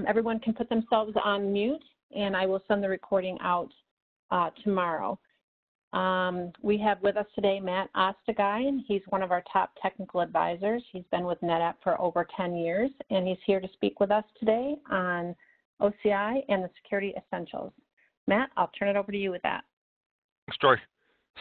Everyone can put themselves on mute, and I will send the recording out tomorrow. We have with us today Matt Ostergein. He's one of our top technical advisors. He's been with NetApp for over 10 years, and he's here to speak with us today on OCI and the security essentials. Matt, I'll turn it over to you with that. Thanks, Joy.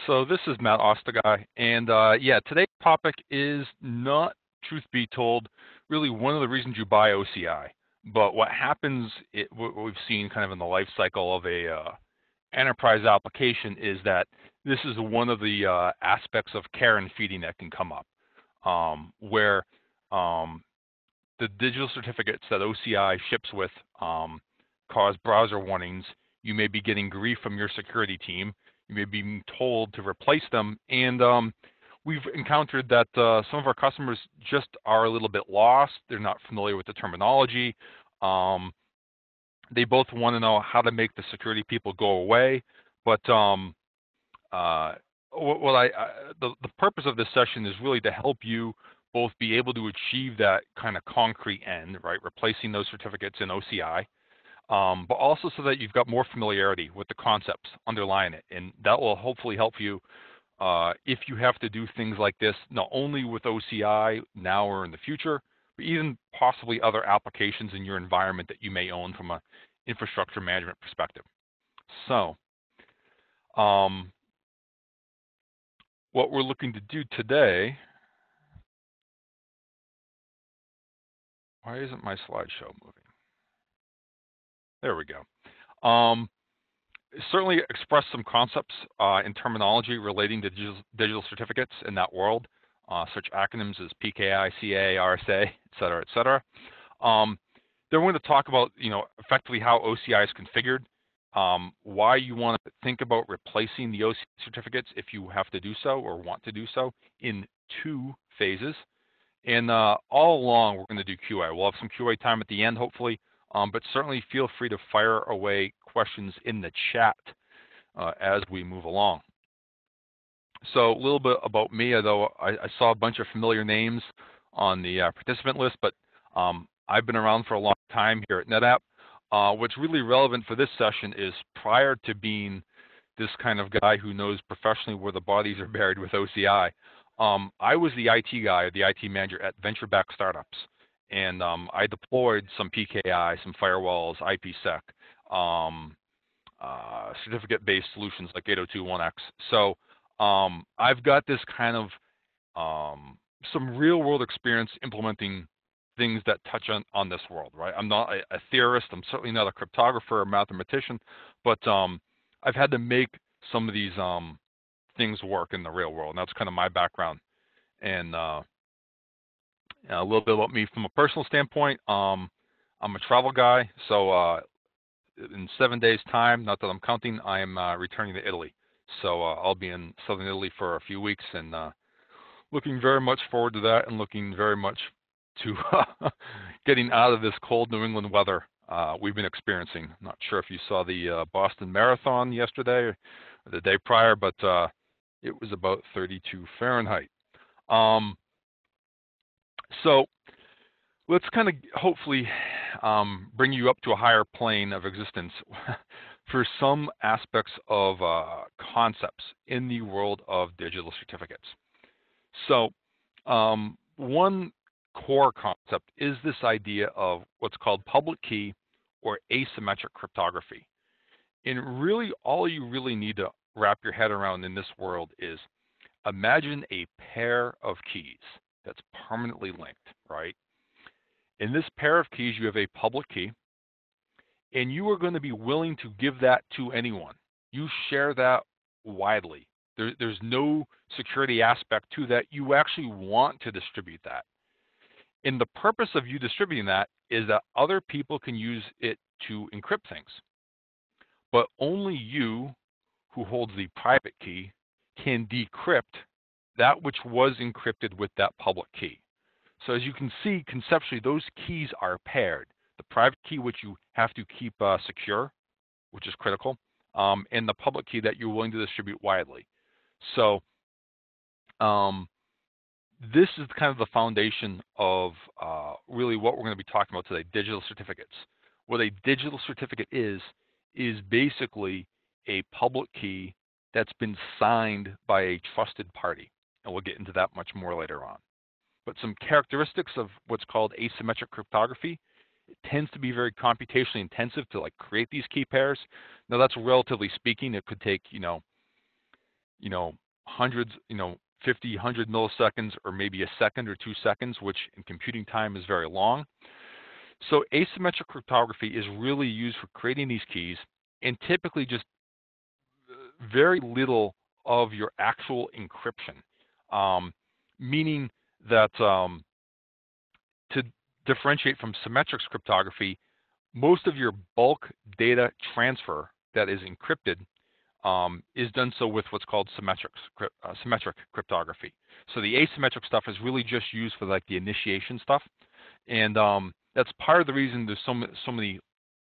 So this is Matt Ostergein, and yeah, today's topic is not, truth be told, really one of the reasons you buy OCI. But what happens, what we've seen kind of in the life cycle of a enterprise application is that this is one of the aspects of care and feeding that can come up, where the digital certificates that OCI ships with cause browser warnings. You may be getting grief from your security team. You may be being told to replace them, and we've encountered that some of our customers just are a little bit lost. They're not familiar with the terminology. They both want to know how to make the security people go away, but the purpose of this session is really to help you both be able to achieve that kind of concrete end, right, replacing those certificates in OCI, but also so that you've got more familiarity with the concepts underlying it, and that will hopefully help you if you have to do things like this, not only with OCI now or in the future, but even possibly other applications in your environment that you may own from an infrastructure management perspective. So, what we're looking to do today, why isn't my slideshow moving? There we go. Certainly express some concepts in terminology relating to digital certificates in that world, such acronyms as PKI, CA, RSA, et cetera, et cetera. Then we're going to talk about, effectively how OCI is configured, why you want to think about replacing the OCI certificates if you have to do so or want to do so in 2 phases. And all along, we're going to do QA. We'll have some QA time at the end, hopefully, but certainly feel free to fire away questions in the chat as we move along. So a little bit about me, although I saw a bunch of familiar names on the participant list, but I've been around for a long time here at NetApp. What's really relevant for this session is prior to being this kind of guy who knows professionally where the bodies are buried with OCI, I was the IT guy, the IT manager at venture-backed startups. And I deployed some PKI, some firewalls, IPsec, certificate-based solutions like 802.1x. So I've got this kind of some real-world experience implementing things that touch on this world, right? I'm not a theorist. I'm certainly not a cryptographer or mathematician, but I've had to make some of these things work in the real world, and that's kind of my background. And a little bit about me from a personal standpoint. I'm a travel guy, so in 7 days' time, not that I'm counting, I'm returning to Italy. So I'll be in southern Italy for a few weeks, and looking very much forward to that, and looking very much to getting out of this cold New England weather we've been experiencing. I'm not sure if you saw the Boston Marathon yesterday or the day prior, but it was about 32 Fahrenheit. So let's kind of hopefully bring you up to a higher plane of existence for some aspects of concepts in the world of digital certificates. So one core concept is this idea of what's called public key or asymmetric cryptography. And really all you really need to wrap your head around in this world is imagine a pair of keys that's permanently linked, right? In this pair of keys, you have a public key, and you are going to be willing to give that to anyone. You share that widely. There's no security aspect to that. You actually want to distribute that. And the purpose of you distributing that is that other people can use it to encrypt things. But only you, who holds the private key, can decrypt that which was encrypted with that public key. So as you can see, conceptually, those keys are paired. The private key, which you have to keep secure, which is critical, and the public key that you're willing to distribute widely. So this is kind of the foundation of really what we're going to be talking about today, digital certificates. What a digital certificate is basically a public key that's been signed by a trusted party. And we'll get into that much more later on. But some characteristics of what's called asymmetric cryptography: it tends to be very computationally intensive to like create these key pairs. Now that's relatively speaking. It could take, hundreds, 50, 100 milliseconds, or maybe a second or 2 seconds, which in computing time is very long. So asymmetric cryptography is really used for creating these keys, and typically just very little of your actual encryption, meaning that to differentiate from symmetric cryptography, most of your bulk data transfer that is encrypted is done so with what's called symmetric cryptography. So the asymmetric stuff is really just used for like the initiation stuff, and that's part of the reason there's so many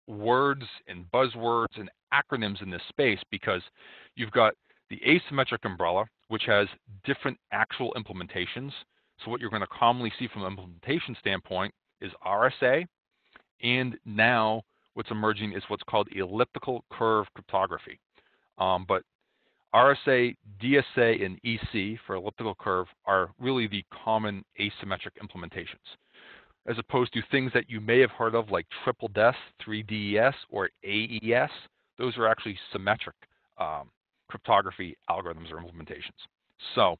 words and buzzwords and acronyms in this space, because you've got the asymmetric umbrella, which has different actual implementations. So what you're going to commonly see from an implementation standpoint is RSA, and now what's emerging is what's called elliptical curve cryptography. But RSA, DSA, and EC for elliptical curve are really the common asymmetric implementations, as opposed to things that you may have heard of like triple DES, 3DES, or AES. Those are actually symmetric cryptography algorithms or implementations. So,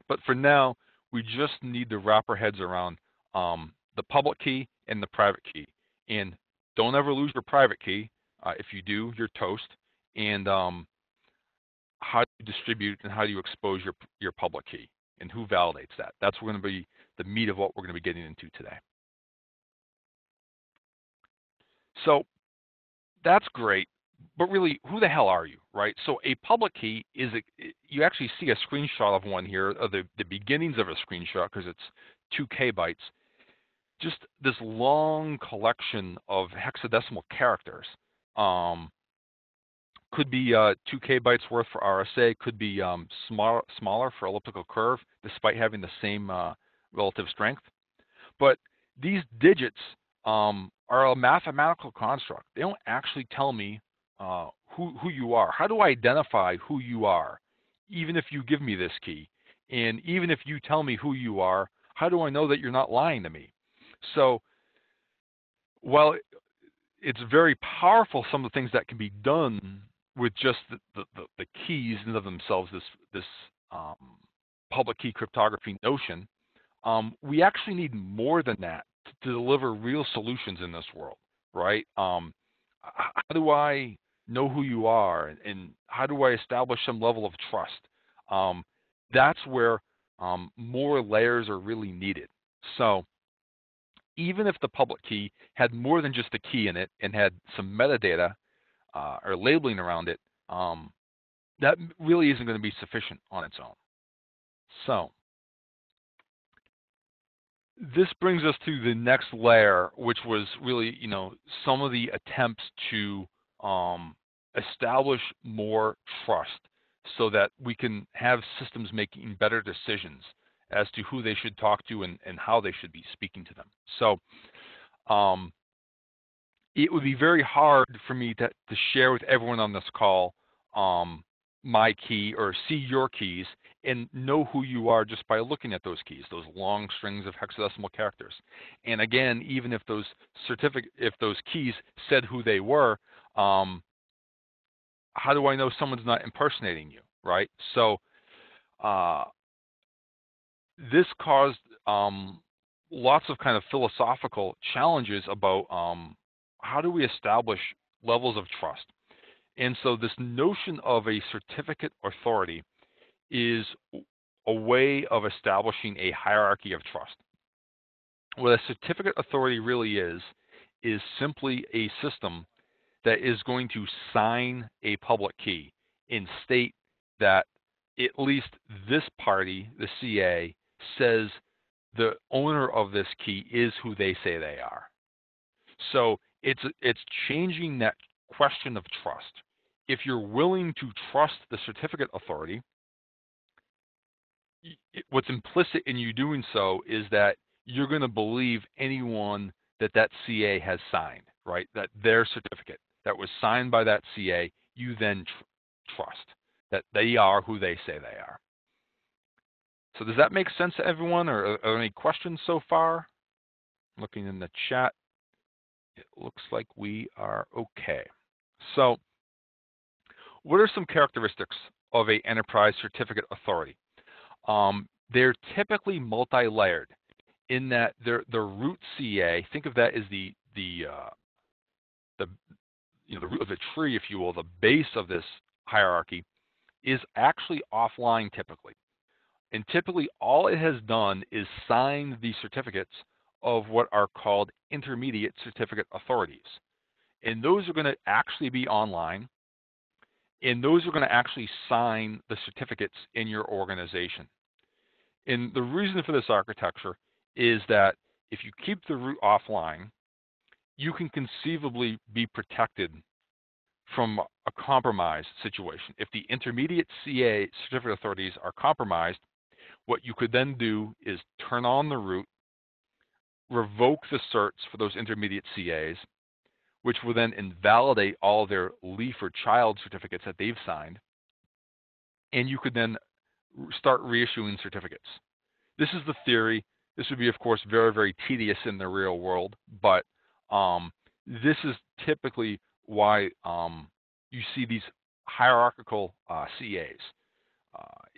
but for now, we just need to wrap our heads around the public key and the private key. And don't ever lose your private key. If you do, you're toast. And how do you distribute and how do you expose your public key, and who validates that? That's going to be the meat of what we're going to be getting into today. So that's great, but really, who the hell are you, right? So a public key is, you actually see a screenshot of one here, of the beginnings of a screenshot, because it's 2 KB. Just this long collection of hexadecimal characters. Could be 2 KB worth for RSA, could be smaller for elliptical curve, despite having the same relative strength. But these digits are a mathematical construct. They don't actually tell me who you are. How do I identify who you are, even if you give me this key? And even if you tell me who you are, how do I know that you're not lying to me? So while it's very powerful, some of the things that can be done with just the keys in and of themselves, this public key cryptography notion, we actually need more than that to deliver real solutions in this world, right? How do I know who you are, and how do I establish some level of trust? That's where more layers are really needed. So even if the public key had more than just a key in it and had some metadata or labeling around it, that really isn't going to be sufficient on its own. So this brings us to the next layer, which was really, some of the attempts to establish more trust so that we can have systems making better decisions as to who they should talk to and how they should be speaking to them. So it would be very hard for me to share with everyone on this call my key or see your keys and know who you are just by looking at those keys, those long strings of hexadecimal characters. And again, even if those keys said who they were, how do I know someone's not impersonating you, right? So this caused lots of kind of philosophical challenges about how do we establish levels of trust. And so this notion of a certificate authority is a way of establishing a hierarchy of trust. What a certificate authority really is simply a system that is going to sign a public key and state that at least this party, the CA, says the owner of this key is who they say they are. So it's changing that question of trust. If you're willing to trust the certificate authority, what's implicit in you doing so is that you're going to believe anyone that CA has signed, right? That their certificate that was signed by that CA, you then trust that they are who they say they are. So does that make sense to everyone, or are there any questions so far? Looking in the chat, it looks like we are okay. So what are some characteristics of an enterprise certificate authority? They're typically multi-layered in that the root CA, think of that as the root of the tree, if you will, the base of this hierarchy, is actually offline typically. And typically all it has done is sign the certificates of what are called intermediate certificate authorities. And those are going to actually be online, and those are going to actually sign the certificates in your organization. And the reason for this architecture is that if you keep the root offline, you can conceivably be protected from a compromised situation. If the intermediate CA certificate authorities are compromised, what you could then do is turn on the root, revoke the certs for those intermediate CAs, which will then invalidate all their leaf or child certificates that they've signed, and you could then start reissuing certificates. This is the theory. This would be, of course, very, very tedious in the real world, but this is typically why you see these hierarchical CAs.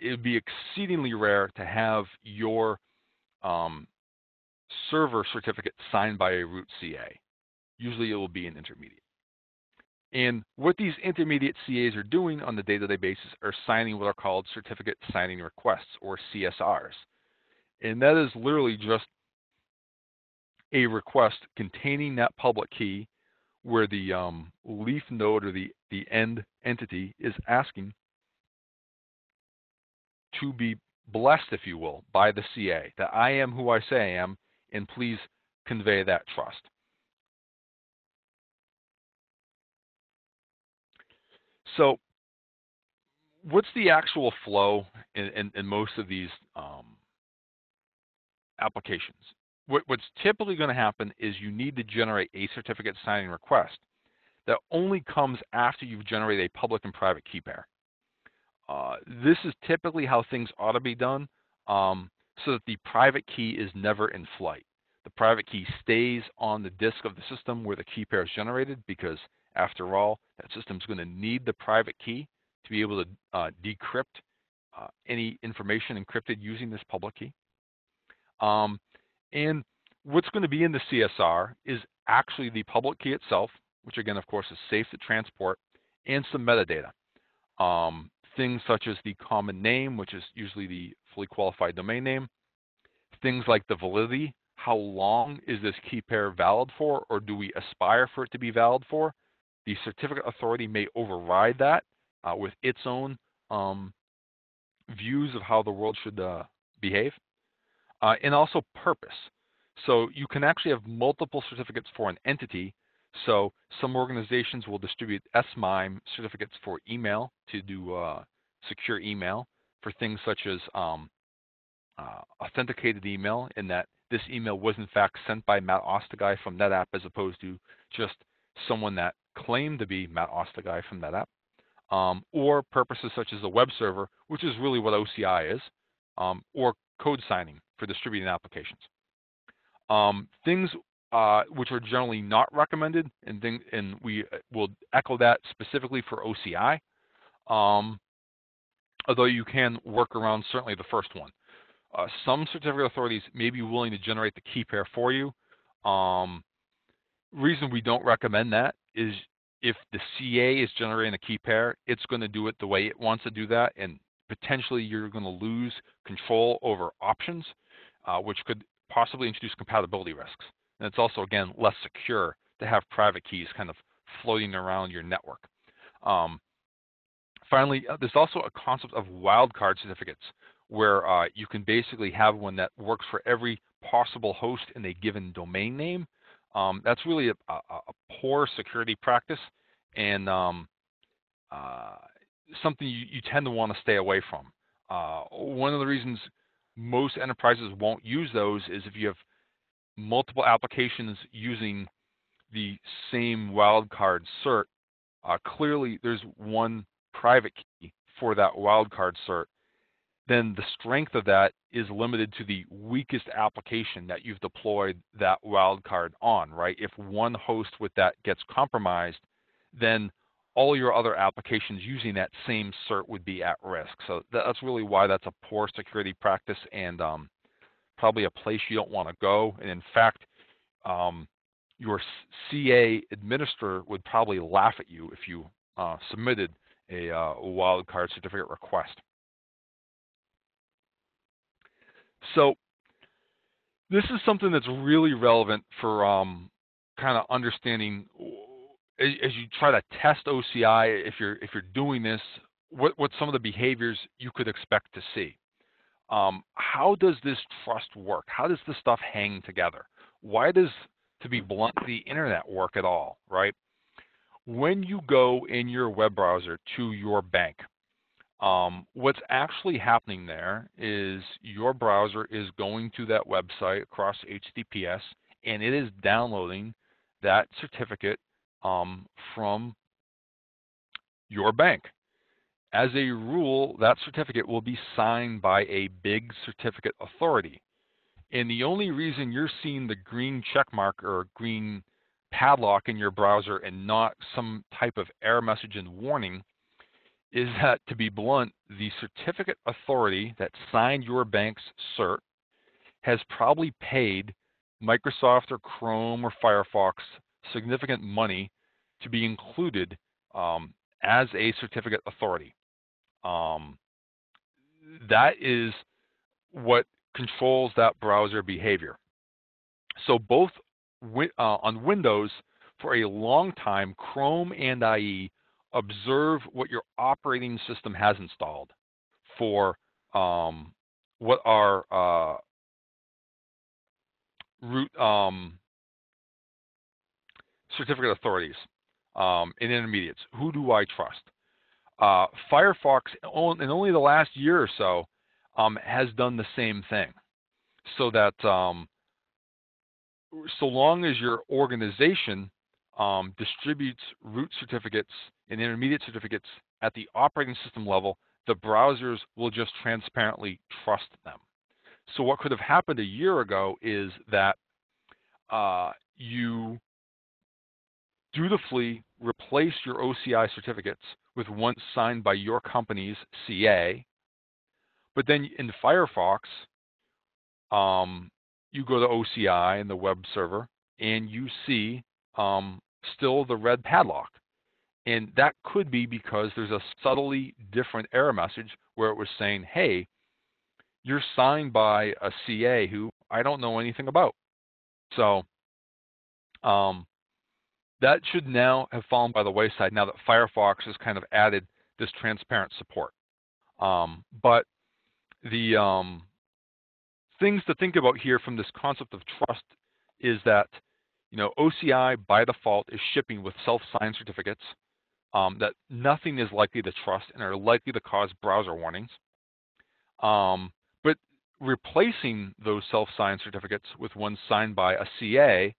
It would be exceedingly rare to have your server certificate signed by a root CA. Usually it will be an intermediate. And what these intermediate CAs are doing on the day-to-day basis are signing what are called certificate signing requests, or CSRs. And that is literally just a request containing that public key where the leaf node or the end entity is asking to be blessed, if you will, by the CA, that I am who I say I am, and please convey that trust. So what's the actual flow in most of these applications? What's typically going to happen is you need to generate a certificate signing request that only comes after you've generated a public and private key pair. This is typically how things ought to be done, so that the private key is never in flight. The private key stays on the disk of the system where the key pair is generated, because after all, that system is going to need the private key to be able to decrypt any information encrypted using this public key. And what's going to be in the CSR is actually the public key itself, which again, of course, is safe to transport, and some metadata. Things such as the common name, which is usually the fully qualified domain name. Things like the validity. How long is this key pair valid for, or do we aspire for it to be valid for? The certificate authority may override that with its own views of how the world should behave. And also purpose. So you can actually have multiple certificates for an entity. So some organizations will distribute SMIME certificates for email to do secure email for things such as authenticated email, in that this email was in fact sent by Matt Ostagai from NetApp, as opposed to just someone that claimed to be Matt Ostagai from NetApp. Or purposes such as a web server, which is really what OCI is, or code signing for distributing applications. Things which are generally not recommended, and we will echo that specifically for OCI, although you can work around certainly the first one. Some certificate authorities may be willing to generate the key pair for you. Reason we don't recommend that is if the CA is generating a key pair, it's going to do it the way it wants to do that, and potentially you're going to lose control over options, which could possibly introduce compatibility risks. And it's also, again, less secure to have private keys kind of floating around your network. Finally, there's also a concept of wildcard certificates, where you can basically have one that works for every possible host in a given domain name. That's really a poor security practice, and something you tend to want to stay away from. One of the reasons most enterprises won't use those is if you have multiple applications using the same wildcard cert, clearly there's one private key for that wildcard cert, then the strength of that is limited to the weakest application that you've deployed that wildcard on, right? If one host with that gets compromised, then all your other applications using that same cert would be at risk. So that's really why that's a poor security practice and probably a place you don't want to go. And in fact, your CA administrator would probably laugh at you if you submitted a wildcard certificate request. So this is something that's really relevant for kind of understanding as you try to test OCI, if you're doing this, what some of the behaviors you could expect to see. How does this trust work? How does this stuff hang together? Why does, to be blunt, the internet work at all, right? When you go in your web browser to your bank, what's actually happening there is your browser is going to that website across HTTPS, and it is downloading that certificate from your bank. As a rule, that certificate will be signed by a big certificate authority. And the only reason you're seeing the green check mark or green padlock in your browser and not some type of error message and warning is that, to be blunt, the certificate authority that signed your bank's cert has probably paid Microsoft or Chrome or Firefox significant money to be included as a certificate authority. That is what controls that browser behavior. So both on Windows, for a long time, Chrome and IE observe what your operating system has installed for what are root certificate authorities and intermediates. Who do I trust? Firefox, in only the last year or so, has done the same thing. So that so long as your organization distributes root certificates and intermediate certificates at the operating system level, the browsers will just transparently trust them. So what could have happened a year ago is that you dutifully replace your OCI certificates with ones signed by your company's CA, but then in Firefox, you go to OCI and the web server, and you see still the red padlock. And that could be because there's a subtly different error message where it was saying, hey, you're signed by a CA who I don't know anything about. So that should now have fallen by the wayside now that Firefox has kind of added this transparent support. But the things to think about here from this concept of trust is that, you know, OCI by default is shipping with self-signed certificates that nothing is likely to trust and are likely to cause browser warnings. But replacing those self-signed certificates with ones signed by a CA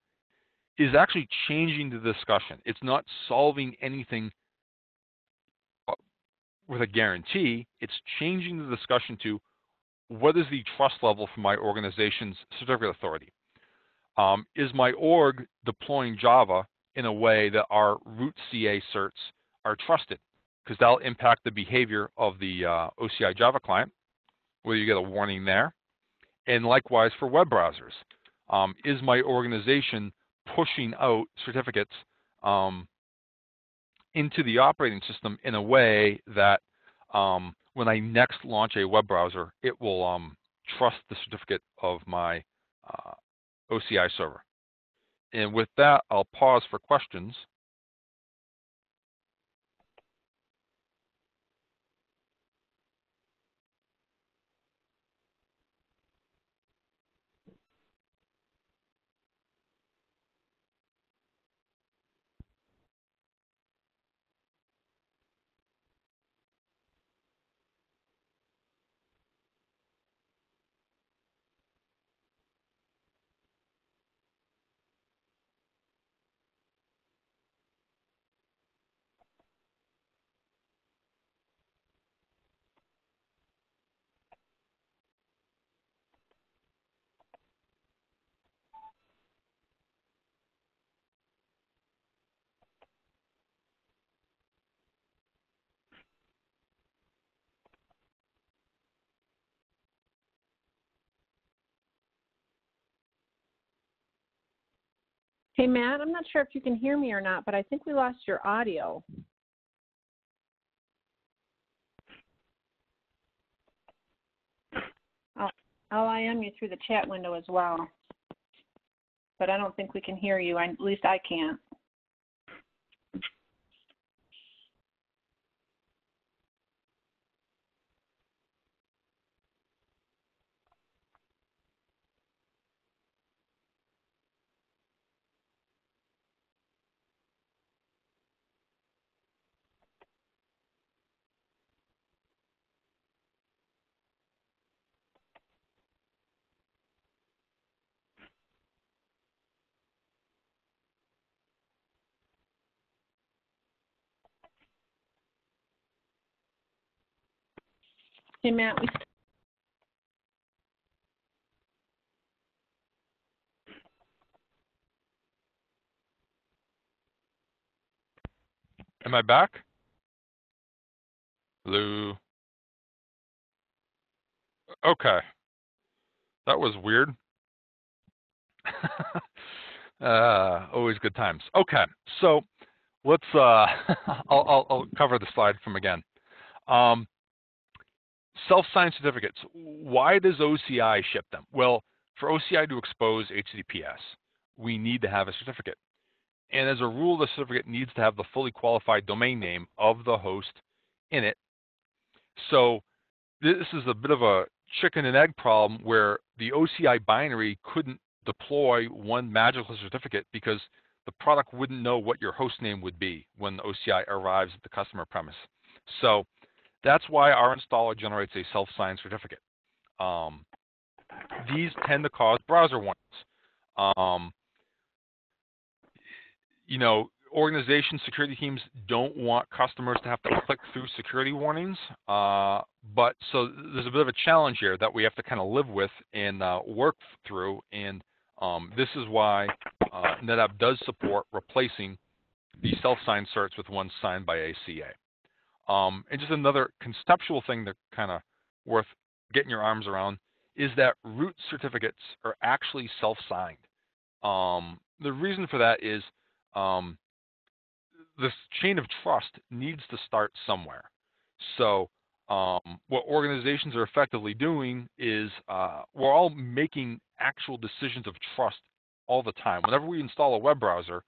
is actually changing the discussion. It's not solving anything with a guarantee. It's changing the discussion to what is the trust level for my organization's certificate authority? Is my org deploying Java in a way that our root CA certs are trusted? Because that'll impact the behavior of the OCI Java client, whether you get a warning there. And likewise for web browsers. Is my organization pushing out certificates into the operating system in a way that when I next launch a web browser, it will trust the certificate of my OCI server. And with that, I'll pause for questions. Hey, Matt, I'm not sure if you can hear me or not, but I think we lost your audio. I'll IM you through the chat window as well, but I don't think we can hear you. At least I can't. Hey, Matt, Am I back? Hello? Okay. That was weird. Always good times. Okay, so let's, I'll cover the slide from again. Self-signed certificates. Why does OCI ship them? Well, for OCI to expose HTTPS, we need to have a certificate. And as a rule, the certificate needs to have the fully qualified domain name of the host in it. So this is a bit of a chicken and egg problem where the OCI binary couldn't deploy one magical certificate because the product wouldn't know what your host name would be when the OCI arrives at the customer premise. So that's why our installer generates a self-signed certificate. These tend to cause browser warnings. You know, organization security teams don't want customers to have to click through security warnings, but so there's a bit of a challenge here that we have to kind of live with and work through, and this is why NetApp does support replacing the self-signed certs with ones signed by ACA. And just another conceptual thing that kind of worth getting your arms around is that root certificates are actually self-signed. The reason for that is this chain of trust needs to start somewhere. So what organizations are effectively doing is we're all making actual decisions of trust all the time. Whenever we install a web browser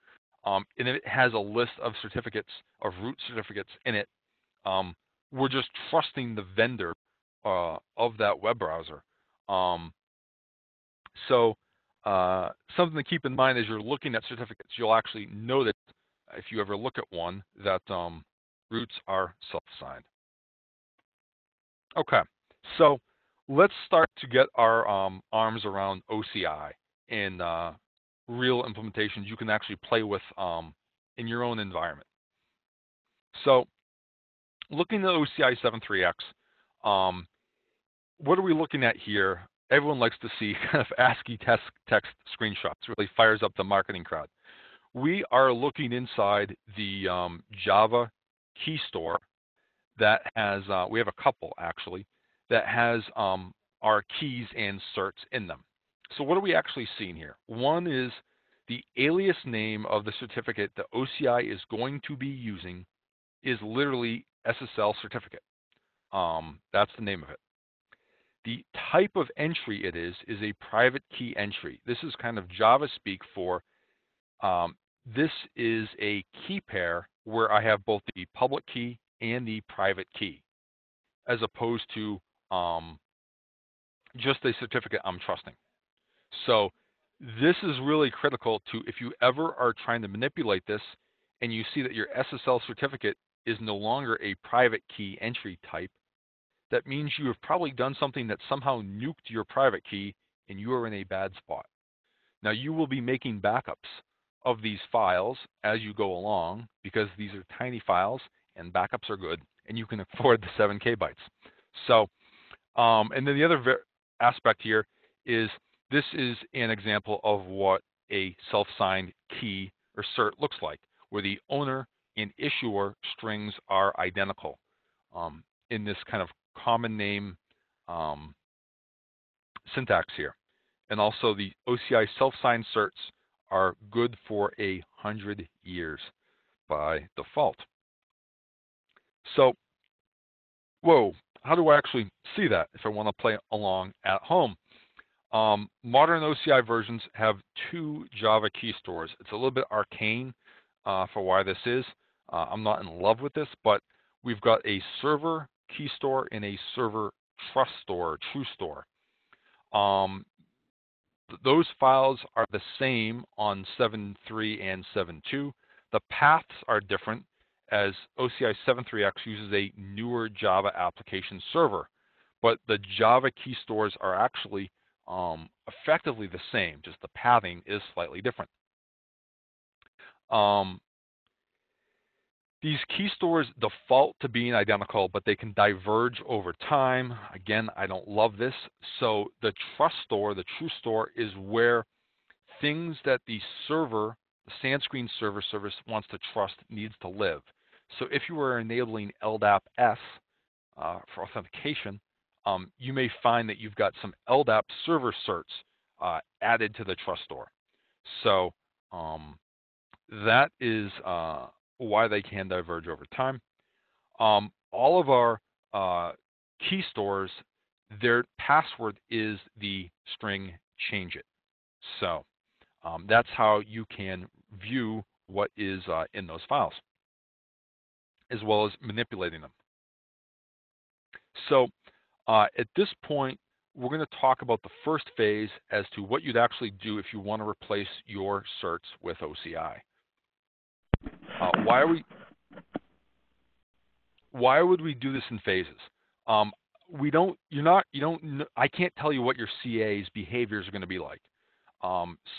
and it has a list of certificates, of root certificates in it, we're just trusting the vendor of that web browser. So something to keep in mind as you're looking at certificates, you'll actually notice if you ever look at one that roots are self-signed. Okay, so let's start to get our arms around OCI and real implementations you can actually play with in your own environment. So looking at OCI 7.3x, what are we looking at here? Everyone likes to see kind of ASCII text screenshots, really fires up the marketing crowd. We are looking inside the Java Keystore that has, we have a couple actually, that has our keys and certs in them. So what are we actually seeing here? One is the alias name of the certificate that OCI is going to be using is literally SSL certificate. That's the name of it. The type of entry it is a private key entry. This is kind of Java speak for this is a key pair where I have both the public key and the private key, as opposed to just a certificate I'm trusting. So this is really critical to, if you ever are trying to manipulate this and you see that your SSL certificate is no longer a private key entry type, that means you have probably done something that somehow nuked your private key and you are in a bad spot. Now you will be making backups of these files as you go along because these are tiny files and backups are good and you can afford the 7 KB. So, and then the other aspect here is this is an example of what a self-signed key or cert looks like, where the owner and issuer strings are identical in this kind of common name syntax here. And also the OCI self-signed certs are good for 100 years by default. So, whoa, how do I actually see that if I want to play along at home? Modern OCI versions have 2 Java key stores. It's a little bit arcane for why this is. I'm not in love with this, but we've got a server key store and a server trust store, true store. Those files are the same on 7.3 and 7.2. The paths are different, as OCI 7.3x uses a newer Java application server, but the Java key stores are actually effectively the same, just the pathing is slightly different. These key stores default to being identical, but they can diverge over time. Again, I don't love this. So the trust store, the true store, is where things that the server, the SandScreen server service wants to trust needs to live. So if you are enabling LDAP-S for authentication, you may find that you've got some LDAP server certs added to the trust store. So that is why they can diverge over time. All of our key stores, their password is the string change it. So that's how you can view what is in those files, as well as manipulating them. So at this point, we're going to talk about the first phase as to what you'd actually do if you want to replace your certs with OCI. Why would we do this in phases? I can't tell you what your CA's behaviors are going to be like.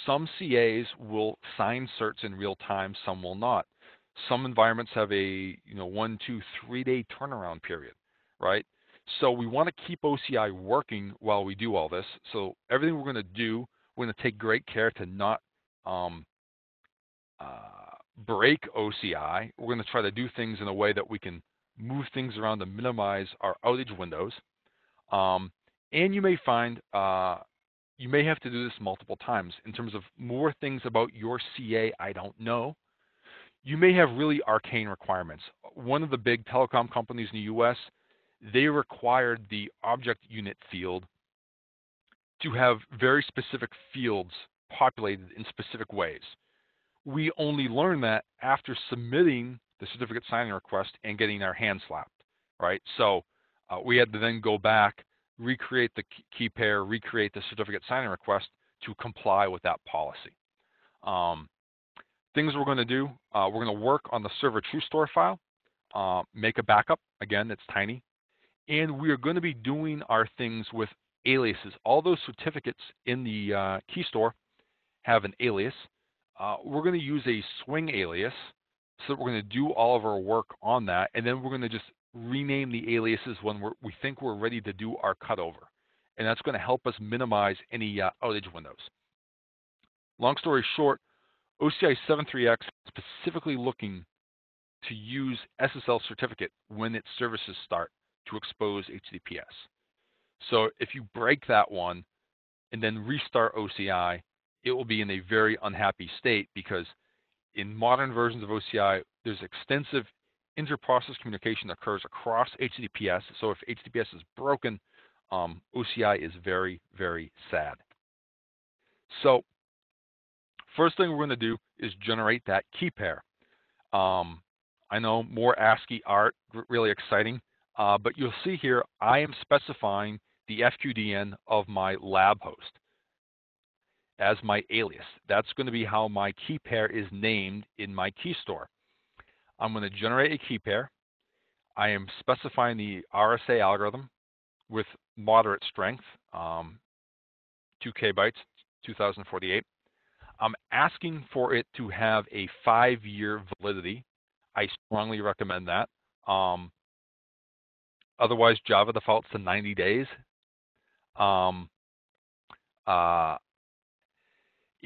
Some CAs will sign certs in real time, some will not. Some environments have a 1, 2, 3 day turnaround period, right? So we want to keep OCI working while we do all this. So everything we're going to do, we're going to take great care to not break OCI. We're going to try to do things in a way that we can move things around to minimize our outage windows. And you may find you may have to do this multiple times. In terms of more things about your CA, I don't know. You may have really arcane requirements. One of the big telecom companies in the US, they required the object unit field to have very specific fields populated in specific ways. We only learn that after submitting the certificate signing request and getting our hand slapped, right? So we had to then go back, recreate the key pair, recreate the certificate signing request to comply with that policy. Things we're going to do, we're going to work on the server true store file, make a backup. Again, it's tiny. And we are going to be doing our things with aliases. All those certificates in the key store have an alias. We're going to use a swing alias, so we're going to do all of our work on that, and then we're going to just rename the aliases when we think we're ready to do our cutover. And that's going to help us minimize any outage windows. Long story short, OCI 7.3x is specifically looking to use SSL certificate when its services start to expose HTTPS. So if you break that one and then restart OCI, it will be in a very unhappy state, because in modern versions of OCI, there's extensive inter-process communication that occurs across HTTPS. So if HTTPS is broken, OCI is very, very sad. So first thing we're going to do is generate that key pair. I know, more ASCII art, really exciting. But you'll see here, I am specifying the FQDN of my lab host as my alias. That's going to be how my key pair is named in my key store. I'm going to generate a key pair. I am specifying the RSA algorithm with moderate strength, 2 KB, 2048. I'm asking for it to have a 5-year validity. I strongly recommend that. Otherwise, Java defaults to 90 days.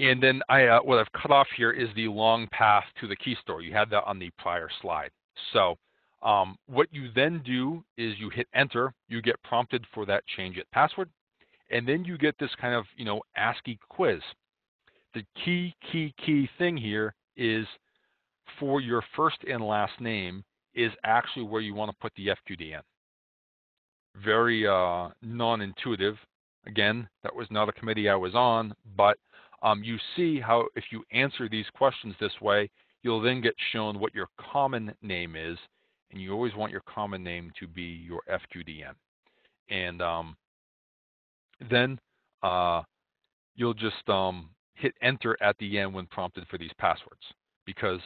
And then what I've cut off here is the long path to the key store. You had that on the prior slide. So what you then do is you hit enter, you get prompted for that change it password, and then you get this kind of ASCII quiz. The key thing here is for your first and last name is actually where you want to put the FQDN. Very non-intuitive. Again, that was not a committee I was on, but you see how if you answer these questions this way, you'll then get shown what your common name is, and you always want your common name to be your FQDN. And then you'll just hit enter at the end when prompted for these passwords, because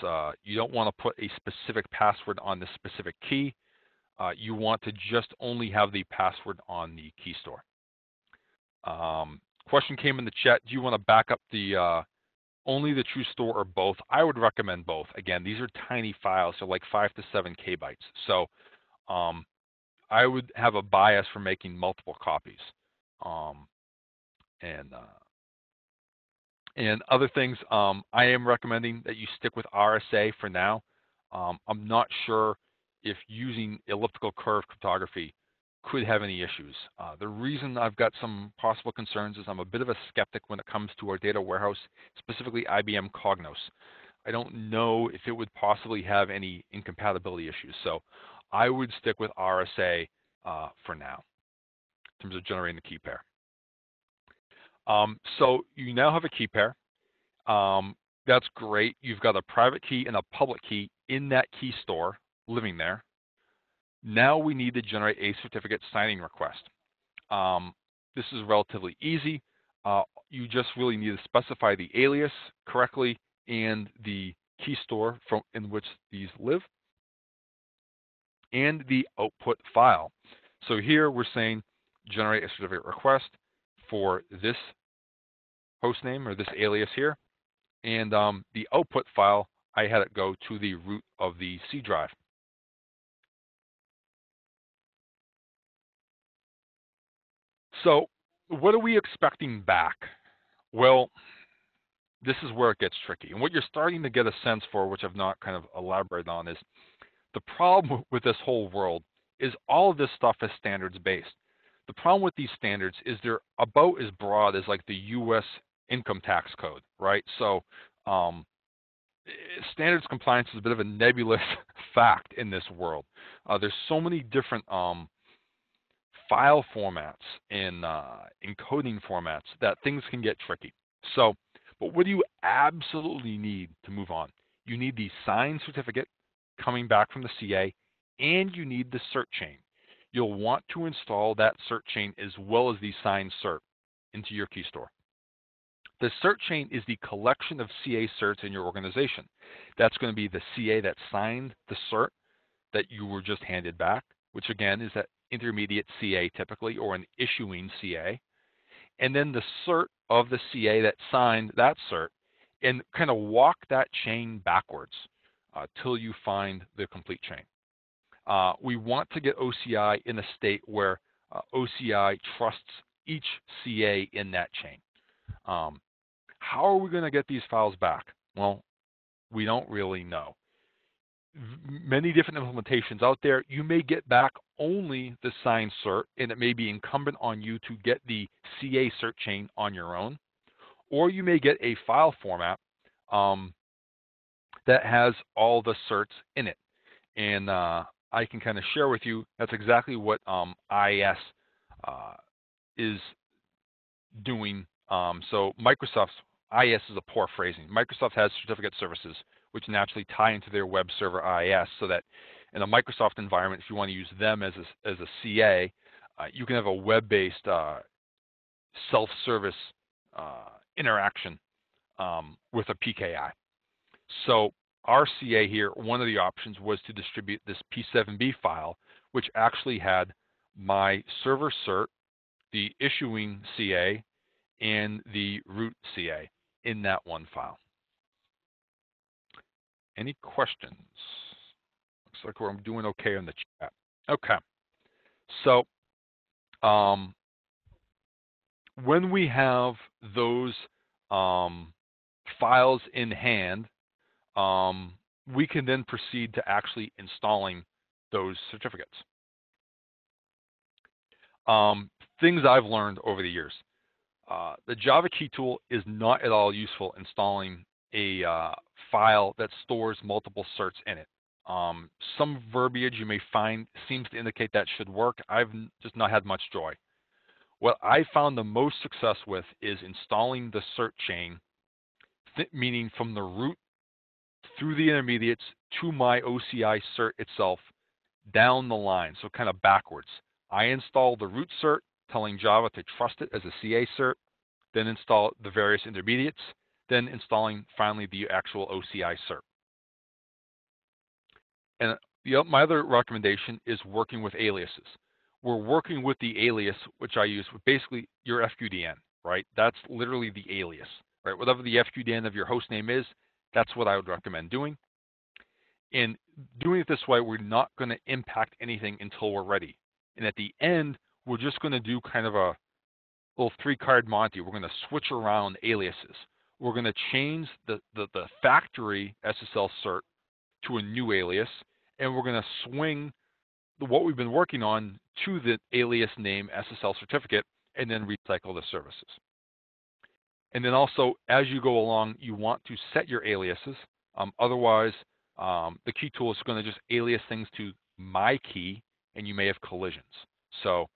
you don't want to put a specific password on this specific key. You want to just only have the password on the Keystore. Question came in the chat, do you want to back up the only the true store or both? I would recommend both. Again, these are tiny files, so like 5 to 7 KB. So I would have a bias for making multiple copies. And other things, I am recommending that you stick with RSA for now. I'm not sure if using elliptical curve cryptography could have any issues. The reason I've got some possible concerns is I'm a bit of a skeptic when it comes to our data warehouse, specifically IBM Cognos. I don't know if it would possibly have any incompatibility issues. So I would stick with RSA for now in terms of generating the key pair. So you now have a key pair. That's great. You've got a private key and a public key in that key store living there. Now we need to generate a certificate signing request. This is relatively easy. You just really need to specify the alias correctly and the key store in which these live and the output file. So here we're saying generate a certificate request for this host name or this alias here. And the output file, I had it go to the root of the C drive. So what are we expecting back? Well, this is where it gets tricky. And what you're starting to get a sense for, which I've not kind of elaborated on, is the problem with this whole world is all of this stuff is standards based. The problem with these standards is they're about as broad as like the US income tax code, right? So standards compliance is a bit of a nebulous fact in this world. There's so many different file formats and encoding formats that things can get tricky. So, but what do you absolutely need to move on? You need the signed certificate coming back from the CA, and you need the cert chain. You'll want to install that cert chain as well as the signed cert into your Keystore. The cert chain is the collection of CA certs in your organization. That's going to be the CA that signed the cert that you were just handed back, which again is that intermediate CA typically, or an issuing CA. And then the cert of the CA that signed that cert, and kind of walk that chain backwards till you find the complete chain. We want to get OCI in a state where OCI trusts each CA in that chain. How are we going to get these files back? Well, we don't really know. Many different implementations out there. You may get back only the signed cert, and it may be incumbent on you to get the CA cert chain on your own, or you may get a file format that has all the certs in it. And I can kind of share with you that's exactly what IAS is doing. So Microsoft's IAS is a poor phrasing. Microsoft has certificate services which naturally tie into their web server IAS, so that in a Microsoft environment, if you want to use them as a CA, you can have a web-based self-service interaction with a PKI. So our CA here, one of the options was to distribute this P7B file, which actually had my server cert, the issuing CA, and the root CA in that one file. Any questions? Looks like we're doing okay in the chat. Okay. So when we have those files in hand, we can then proceed to actually installing those certificates. Things I've learned over the years. the Java key tool is not at all useful installing a file that stores multiple certs in it. Some verbiage you may find seems to indicate that should work. I've just not had much joy. What I found the most success with is installing the cert chain, meaning from the root through the intermediates to my OCI cert itself down the line, so kind of backwards. I install the root cert, telling Java to trust it as a CA cert, then install the various intermediates, then installing finally the actual OCI cert. And my other recommendation is working with aliases. We're working with the alias, which I use with basically your FQDN, right? That's literally the alias, right? Whatever the FQDN of your host name is, that's what I would recommend doing. And doing it this way, we're not going to impact anything until we're ready. And at the end, we're just going to do kind of a little 3-card Monty. We're going to switch around aliases. We're going to change the factory SSL cert to a new alias, and we're going to swing what we've been working on to the alias name SSL certificate, and then recycle the services. And then also, as you go along, you want to set your aliases. Otherwise, the key tool is going to just alias things to my key, and you may have collisions. So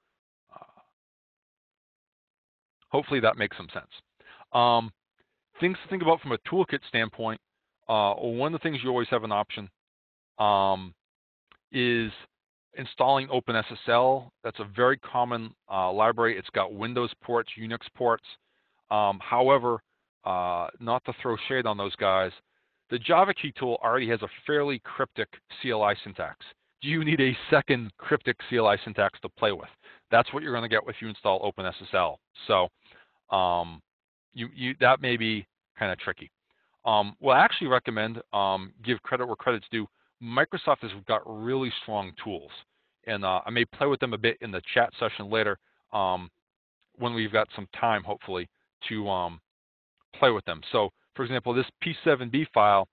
hopefully that makes some sense. Things to think about from a toolkit standpoint, one of the things you always have an option is installing OpenSSL. That's a very common library. It's got Windows ports, Unix ports. However, not to throw shade on those guys, the Java key tool already has a fairly cryptic CLI syntax. Do you need a second cryptic CLI syntax to play with? That's what you're going to get if you install OpenSSL. So that may be kind of tricky. Well, I actually recommend, give credit where credit's due. Microsoft has got really strong tools, and I may play with them a bit in the chat session later when we've got some time, hopefully, to play with them. So, for example, this P7B file,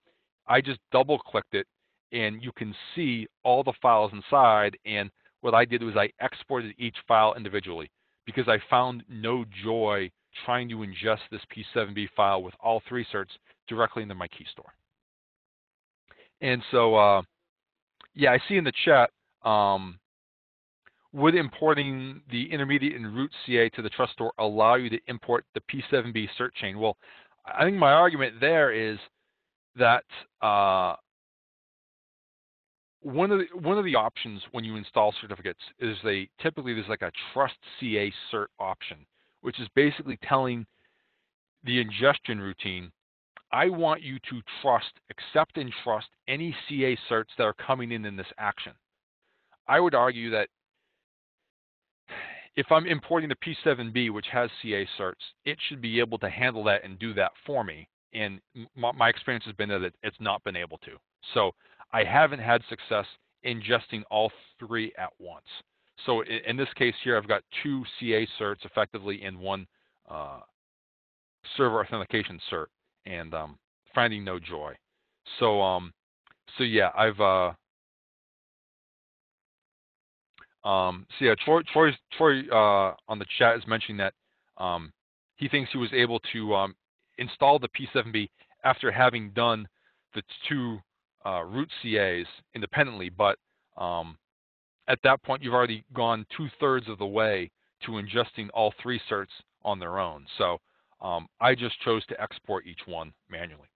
I just double-clicked it, and you can see all the files inside, and what I did was I exported each file individually because I found no joy trying to ingest this P7B file with all 3 certs directly into my Keystore. And so, yeah, I see in the chat, would importing the intermediate and root CA to the trust store allow you to import the P7B cert chain? Well, I think my argument there is that one of the options when you install certificates is typically there's like a trust CA cert option, which is basically telling the ingestion routine, I want you to accept and trust any CA certs that are coming in this action. I would argue that if I'm importing the P7B, which has CA certs, it should be able to handle that and do that for me. And my experience has been that it's not been able to. So I haven't had success ingesting all 3 at once. So in this case here, I've got 2 CA certs effectively in one server authentication cert, and finding no joy. So yeah, I've so yeah, Troy on the chat is mentioning that he thinks he was able to install the P7B after having done the 2 root CAs independently, but at that point you've already gone 2/3 of the way to ingesting all 3 certs on their own. So I just chose to export each one manually.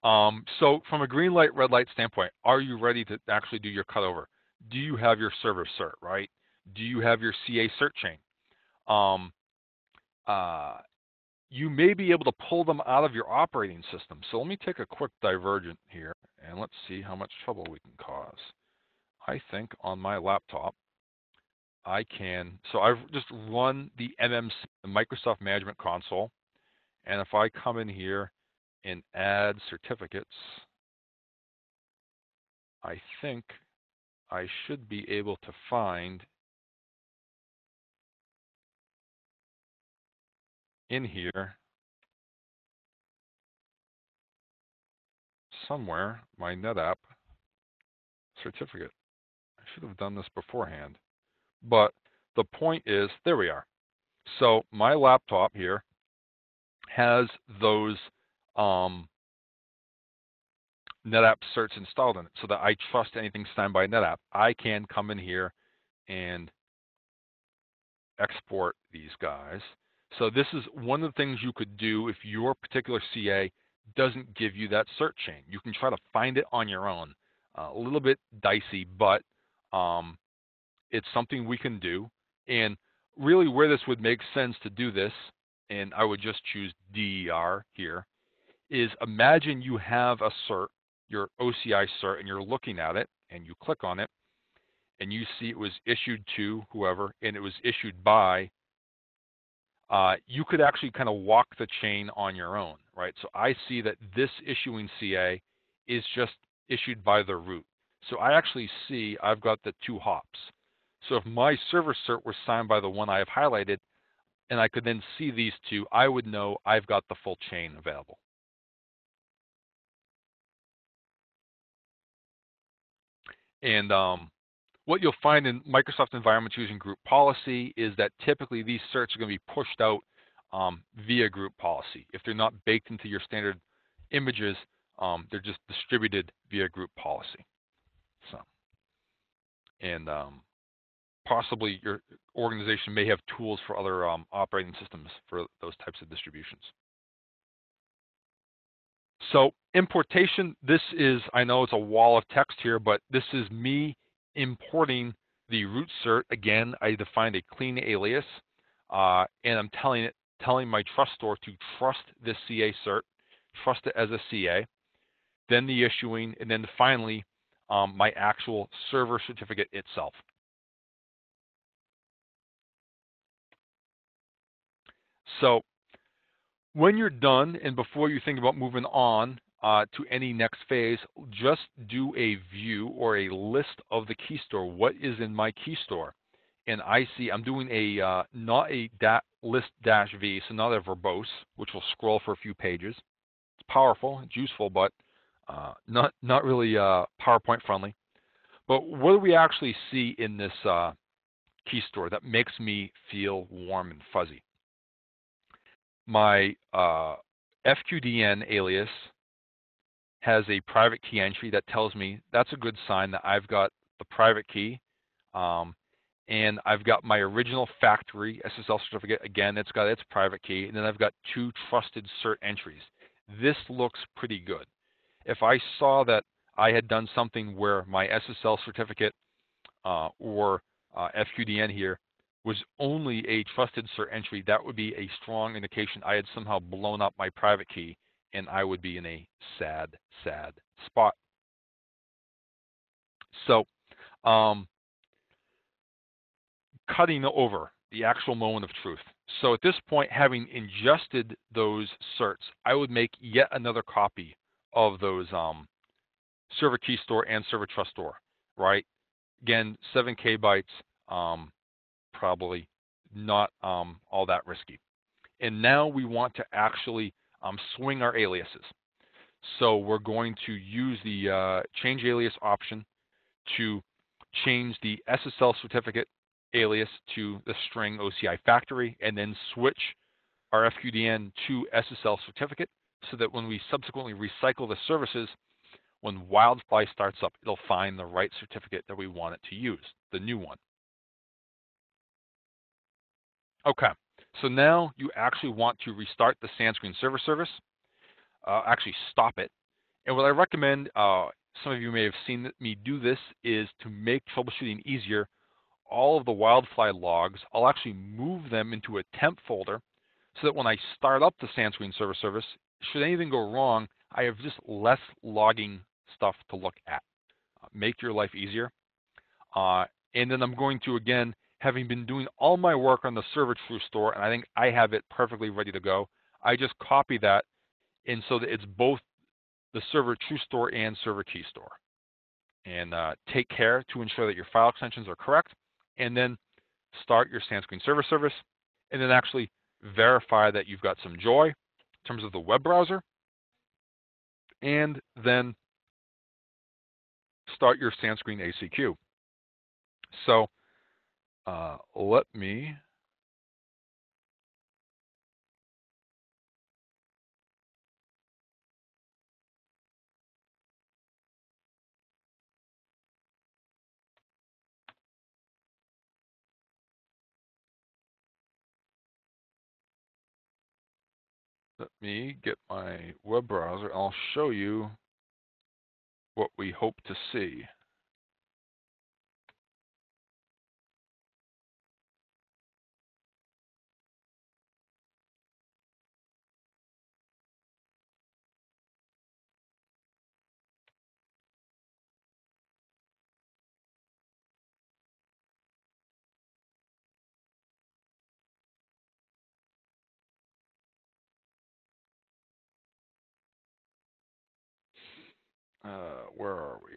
So from a green light, red light standpoint, are you ready to actually do your cutover? Do you have your server cert, right? Do you have your CA cert chain? You may be able to pull them out of your operating system. So let me take a quick divergent here, and let's see how much trouble we can cause. I think on my laptop, I can, so I've just run the MMC, the Microsoft Management Console, and if I come in here and add certificates, I think I should be able to find in here somewhere my NetApp certificate. I should have done this beforehand. But the point is, there we are. So my laptop here has those NetApp certs installed in it, so that I trust anything signed by NetApp. I can come in here and export these guys. So this is one of the things you could do if your particular CA doesn't give you that cert chain. You can try to find it on your own. A little bit dicey, but it's something we can do. And really where this would make sense to do this, and I would just choose DER here, is imagine you have a cert, your OCI cert, and you're looking at it, and you click on it, and you see it was issued to whoever, and it was issued by, you could actually kind of walk the chain on your own, right? So I see that this issuing CA is just issued by the root. So I actually see I've got the 2 hops. So if my server cert was signed by the one I have highlighted, and I could then see these 2, I would know I've got the full chain available. And what you'll find in Microsoft environments using group policy is that typically these certs are going to be pushed out via group policy. If they're not baked into your standard images, they're just distributed via group policy. So, and possibly your organization may have tools for other operating systems for those types of distributions. So importation, this is, I know it's a wall of text here, but this is me importing the root cert. Again, I defined a clean alias, and I'm telling my trust store to trust this CA cert, trust it as a CA, then the issuing, and then finally my actual server certificate itself. So when you're done, and before you think about moving on to any next phase, just do a view or a list of the Keystore. What is in my Keystore? And I see I'm doing a not a list -v, so not a verbose, which will scroll for a few pages. It's powerful, it's useful, but not really PowerPoint friendly. But what do we actually see in this Keystore that makes me feel warm and fuzzy? My FQDN alias has a private key entry that tells me that's a good sign that I've got the private key, and I've got my original factory SSL certificate. Again, it's got its private key, and then I've got 2 trusted cert entries. This looks pretty good. If I saw that I had done something where my SSL certificate or FQDN here was only a trusted cert entry, that would be a strong indication I had somehow blown up my private key, and I would be in a sad, sad spot. So cutting over the actual moment of truth. So at this point, having ingested those certs, I would make yet another copy of those server Keystore and server trust store, right? Again, 7 KB, probably not all that risky. And now we want to actually swing our aliases. So we're going to use the change alias option to change the SSL certificate alias to the string OCI factory, and then switch our FQDN to SSL certificate, so that when we subsequently recycle the services, when Wildfly starts up, it'll find the right certificate that we want it to use, the new one. Okay, so now you actually want to restart the SandScreen server service, actually stop it. And what I recommend, some of you may have seen me do this, is to make troubleshooting easier. All of the Wildfly logs, I'll actually move them into a temp folder, so that when I start up the SandScreen server service, should anything go wrong, I have just less logging stuff to look at. Make your life easier. And then I'm going to, again, having been doing all my work on the server true store, and I think I have it perfectly ready to go, I just copy that, and so that it's both the server true store and server Keystore. And take care to ensure that your file extensions are correct, and then start your SandScreen server service, and then actually verify that you've got some joy in terms of the web browser, and then start your SandScreen ACQ. So let me get my web browser. I'll show you what we hope to see. Where are we?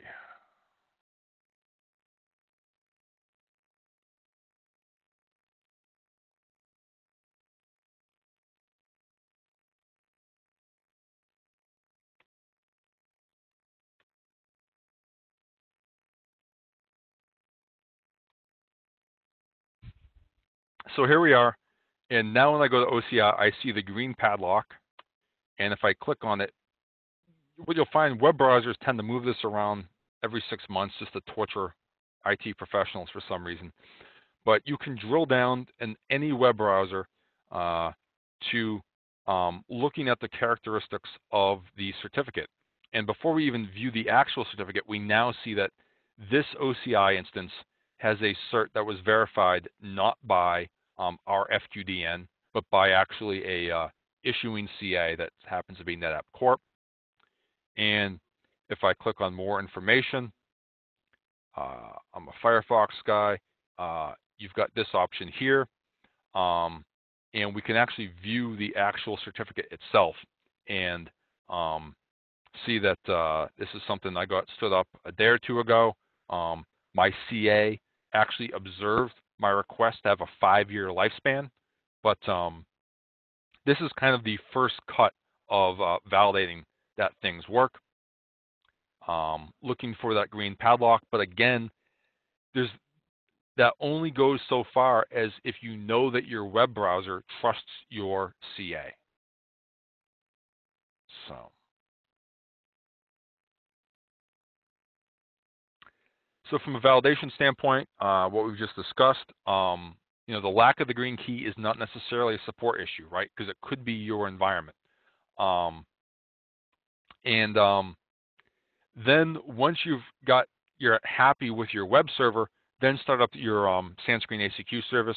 So here we are. And now when I go to OCI, I see the green padlock. And if I click on it, what you'll find, web browsers tend to move this around every 6 months just to torture IT professionals for some reason. But you can drill down in any web browser to looking at the characteristics of the certificate. And before we even view the actual certificate, we now see that this OCI instance has a cert that was verified not by our FQDN, but by actually a issuing CA that happens to be NetApp Corp. And if I click on more information, I'm a Firefox guy. You've got this option here, and we can actually view the actual certificate itself and see that this is something I got stood up a day or two ago. My CA actually observed my request to have a 5-year lifespan, but this is kind of the first cut of validating that things work. Looking for that green padlock, but again, that only goes so far as if you know that your web browser trusts your CA. So from a validation standpoint, what we've just discussed, the lack of the green key is not necessarily a support issue, right? Because it could be your environment. Then once you're happy with your web server, then start up your SandScreen ACQ service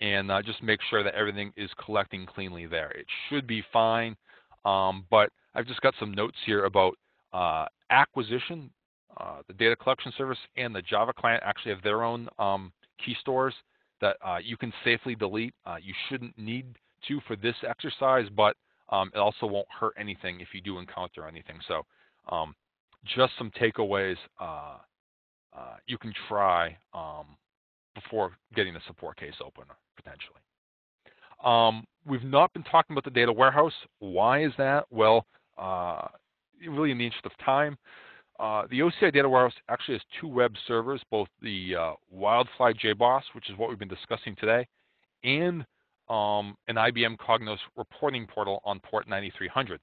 and just make sure that everything is collecting cleanly there. It should be fine, but I've just got some notes here about acquisition. The data collection service and the Java client actually have their own key stores that you can safely delete. You shouldn't need to for this exercise, but it also won't hurt anything if you do encounter anything. So just some takeaways you can try before getting a support case open, potentially. We've not been talking about the data warehouse. Why is that? Well, really in the interest of time, the OCI data warehouse actually has 2 web servers, both the Wildfly JBoss, which is what we've been discussing today, and an IBM Cognos reporting portal on port 9300.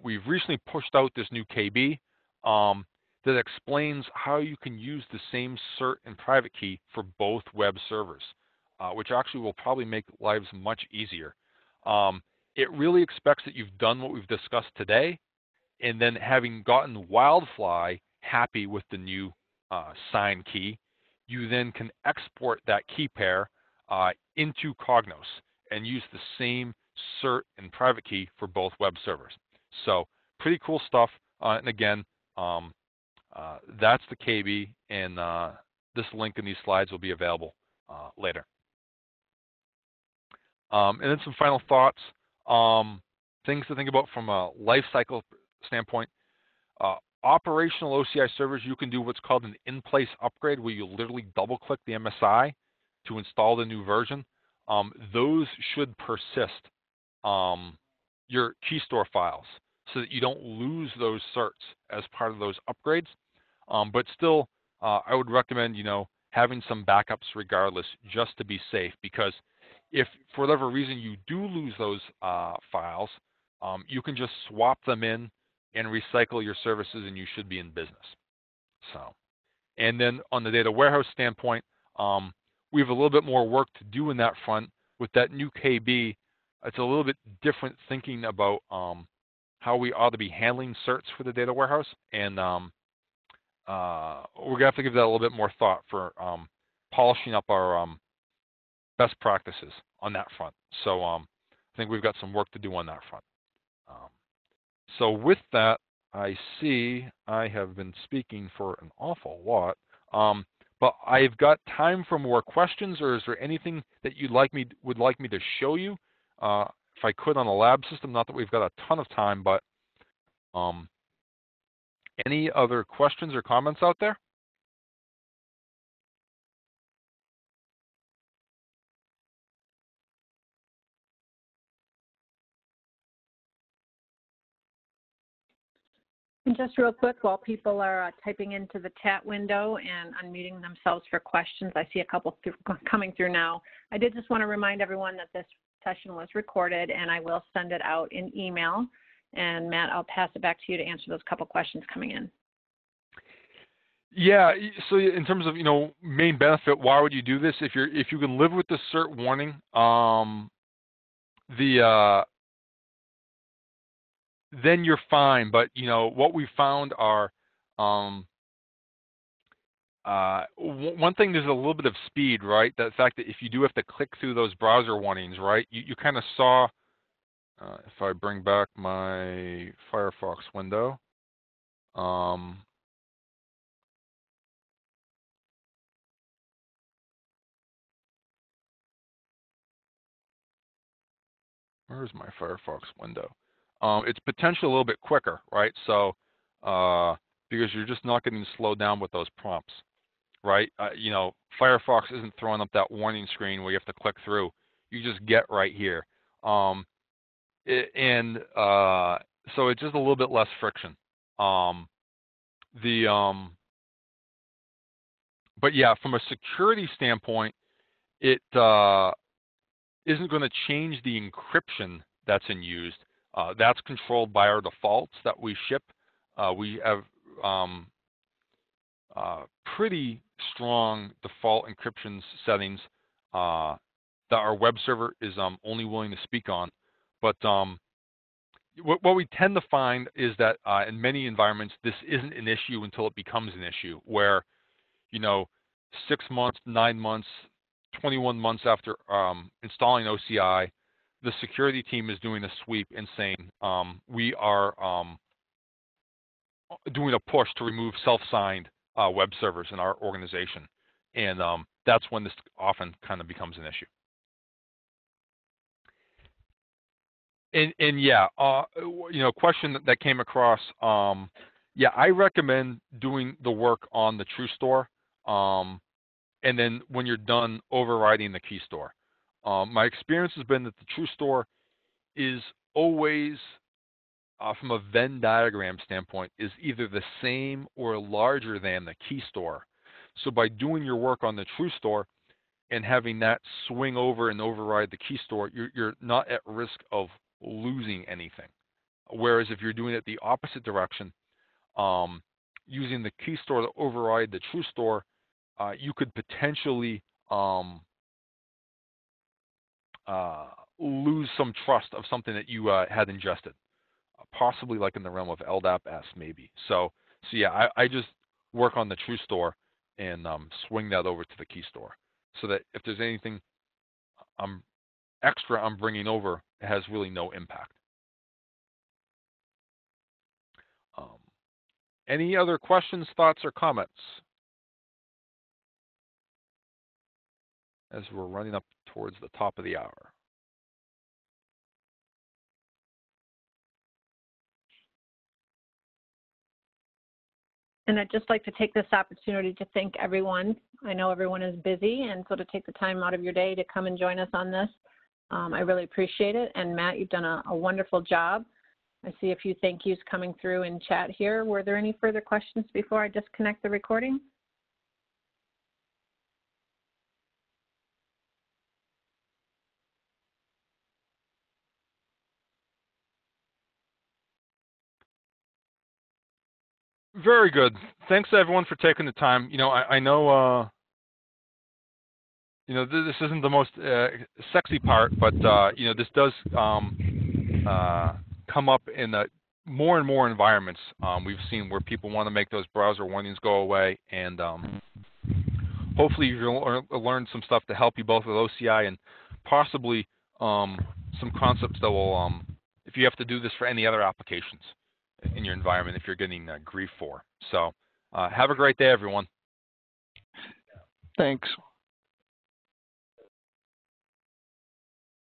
We've recently pushed out this new KB that explains how you can use the same cert and private key for both web servers, which actually will probably make lives much easier. It really expects that you've done what we've discussed today, and then having gotten Wildfly happy with the new signed key, you then can export that key pair into Cognos and use the same cert and private key for both web servers. So pretty cool stuff. And again, that's the KB, and this link in these slides will be available later. And then some final thoughts, things to think about from a lifecycle standpoint. Operational OCI servers, you can do what's called an in-place upgrade, where you literally double-click the MSI to install the new version. Those should persist your Keystore files so that you don't lose those certs as part of those upgrades. But still, I would recommend, having some backups regardless, just to be safe. Because if for whatever reason you do lose those files, you can just swap them in and recycle your services, and you should be in business. So, and then on the data warehouse standpoint, we have a little bit more work to do in that front. With that new KB, it's a little bit different thinking about how we ought to be handling certs for the data warehouse, and we're gonna have to give that a little bit more thought for polishing up our best practices on that front. So I think we've got some work to do on that front. So with that, I see I have been speaking for an awful lot, but I've got time for more questions. Or is there anything that you'd would like me to show you? If I could on the lab system, not that we've got a ton of time, but any other questions or comments out there? And just real quick, while people are typing into the chat window and unmuting themselves for questions, I see a couple coming through now. I did just want to remind everyone that this session was recorded, and I will send it out in email. And Matt, I'll pass it back to you to answer those couple questions coming in. Yeah, so in terms of, main benefit, why would you do this? If you can live with the cert warning, then you're fine. But what we found are one thing, there's a little bit of speed, right? The fact that if you do have to click through those browser warnings, right? You kind of saw, if I bring back my Firefox window, where's my Firefox window? It's potentially a little bit quicker, right? So because you're just not getting slowed down with those prompts, right? Firefox isn't throwing up that warning screen where you have to click through. You just get right here. So it's just a little bit less friction. But yeah, from a security standpoint, it isn't going to change the encryption that's in use. That's controlled by our defaults that we ship. We have pretty strong default encryption settings that our web server is only willing to speak on. But what we tend to find is that in many environments, this isn't an issue until it becomes an issue, where 6 months, 9 months, 21 months after installing OCI, the security team is doing a sweep and saying, we are doing a push to remove self-signed web servers in our organization. And that's when this often kind of becomes an issue. And yeah, question that came across, yeah, I recommend doing the work on the Keystore, and then when you're done, overriding the Keystore. My experience has been that the Keystore is always, from a Venn diagram standpoint, is either the same or larger than the Keystore. So by doing your work on the Keystore and having that swing over and override the Keystore, you're not at risk of losing anything. Whereas if you're doing it the opposite direction, using the Keystore to override the Keystore, you could potentially lose some trust of something that you had ingested, possibly like in the realm of LDAP-S maybe. So yeah, I just work on the Keystore and swing that over to the Keystore, so that if there's anything extra I'm bringing over, it has really no impact. Any other questions, thoughts, or comments as we're running up towards the top of the hour? And I'd just like to take this opportunity to thank everyone. I know everyone is busy, and so to take the time out of your day to come and join us on this, I really appreciate it. And Matt, you've done a wonderful job. I see a few thank yous coming through in chat here. Were there any further questions before I disconnect the recording? Very good. Thanks to everyone for taking the time. I know, this isn't the most sexy part, but this does come up in more and more environments. We've seen where people want to make those browser warnings go away, and hopefully you'll learn some stuff to help you both with OCI and possibly some concepts that will, if you have to do this for any other applications in your environment, if you're getting grief for. So have a great day, everyone. Thanks.